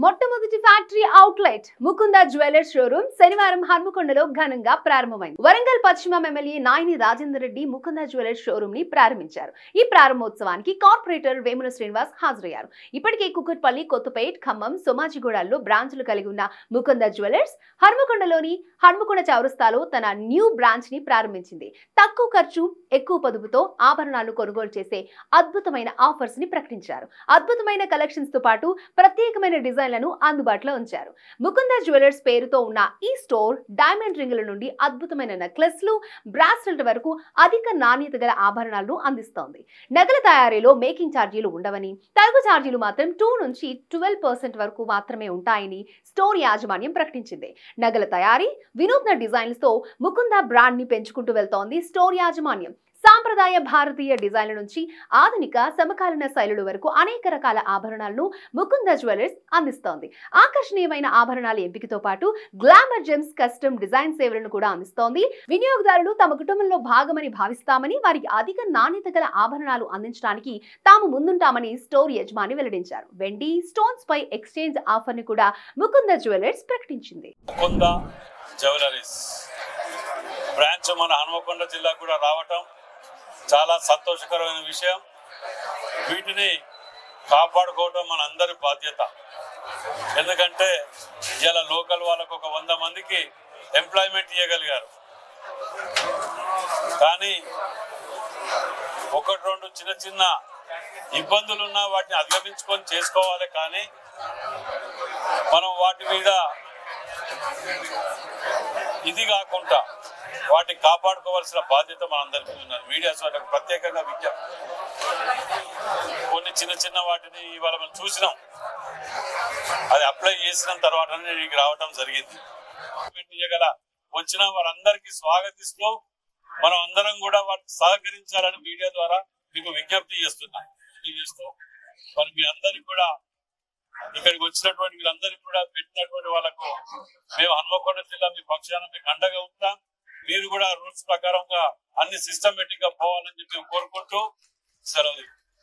మొట్టమొదటి factory outlet Mukunda jewellers showroom శనివారం హన్మకొండలో ఘనంగా ప్రారంభమైంది. వరంగల్ పశ్చిమ MLA Nayani Rajender Reddy Mukunda jewellers showroom ని ప్రారంభించారు. ఈ ప్రారంభోత్సవానికి కార్పొరేటర్ వేముల శ్రీనివాస్ హాజరయ్యారు. ఇప్పటికే కుకట్పల్లి, కొత్తపేట్, ఖమ్మం, సోమాజిగూడల్లో బ్రాంచ్లు కలిగి ఉన్న ముకుంద జ్యువెలర్స్ హన్మకొండలోని హన్మకొండ చౌరస్తాలో తన న్యూ బ్రాంచ్ ని ప్రారంభించింది. తక్కువ ఖర్చు, ఎక్కువ పొదుపుతో ఆభరణాలు కొనుగోలు చేసే అద్భుతమైన ఆఫర్స్ ని ప్రకటించారు. అద్భుతమైన కలెక్షన్స్ తో పాటు ప్రత్యేకమైన డిజైన్లను అందుబాటులో ఉంచారు. ముకుంద జ్యువెలర్స్ పేరుతో ఉన్న ఈ స్టోర్ డైమండ్ రింగుల నుండి అద్భుతమైన నెక్లెస్లు, బ్రాస్లెట్ వరకు అధిక నాణ్యత గల ఆభరణాలను అందిస్తోంది. నగల తయారీలో మేకింగ్ ఛార్జీలు ఉండవని, తరుగు ఛార్జీలు మాత్రం 2 నుంచి 12% వరకు మాత్రమే ఉంటాయని స్టోర్ యాజమాన్యం ప్రకటించింది. నగల తయారీ, వినూత్న డిజైన్స్ తో ముకుంద బ్రాండ్ ని పెంచుకుంటూ వెళ్తోంది స్టోర్ యాజమాన్యం. సాంప్రదాయ భారతీయ డిజైన్ల నుంచి ఆధునిక సమకాలీన శైలుల వరకు అనేక రకాల ఆభరణాలను ముకుంద జ్యువెలర్స్ అందిస్తోంది. ఆకర్షణీయమైన ఆభరణాల ఎంపికతో పాటు గ్లామర్ జెమ్స్, కస్టమ్ డిజైన్ సేవలను కూడా అందిస్తోంది. వినియోగదారులు తమ కుటుంబంలో భాగమని భావిస్తామని, వారికి అధిక నాణ్యత గల ఆభరణాలు అందించడానికి తాము ముందుంటామని స్టోర్ యజమాని వెల్లడించారు. వెండి, స్టోన్స్ పై ఎక్స్చేంజ్ ఆఫర్ ని కూడా ముకుంద జ్యువెలర్స్ ప్రకటించింది. ముకుంద జ్యువెలరీస్ బ్రాంచ్ మన హన్మకొండ జిల్లా కూడా రావటం చాలా సంతోషకరమైన విషయం. వీటిని కాపాడుకోవటం మన అందరి బాధ్యత. ఎందుకంటే ఇలా లోకల్ వాళ్ళకు ఒక 100 మందికి ఎంప్లాయ్మెంట్ ఇవ్వగలిగారు. కానీ 1-2 చిన్న చిన్న ఇబ్బందులున్నా వాటిని అధిగమించుకొని చేసుకోవాలి. కానీ మనం వాటి మీద ఇది కాకుండా వాటిని కాపాడుకోవాల్సిన బాధ్యత మనందరికీ ఉన్నది. మీడియా వాళ్ళకి ప్రత్యేకంగా విజ్ఞప్తి. కొన్ని చిన్న వాటిని ఇవాళ మనం చూసినాం, అది అప్లై చేసిన తర్వాత నేను రావటం జరిగింది. వచ్చిన వారందరికీ స్వాగతిస్తూ మనం అందరం కూడా వాటికి సహకరించాలని మీడియా ద్వారా మీకు విజ్ఞప్తి చేస్తున్నాం. మరి మీ అందరికి కూడా ఇక్కడికి వచ్చినటువంటి వీళ్ళందరికీ కూడా పెట్టినటువంటి వాళ్ళకు మేము హన్మకొండ జిల్లా మీ పక్షాన మీకు అండగా ఉంటాం. మీరు కూడా రూల్స్ ప్రకారంగా అన్ని సిస్టమేటిక్ గా పోవాలని చెప్పి కోరుకుంటూ సెలవు.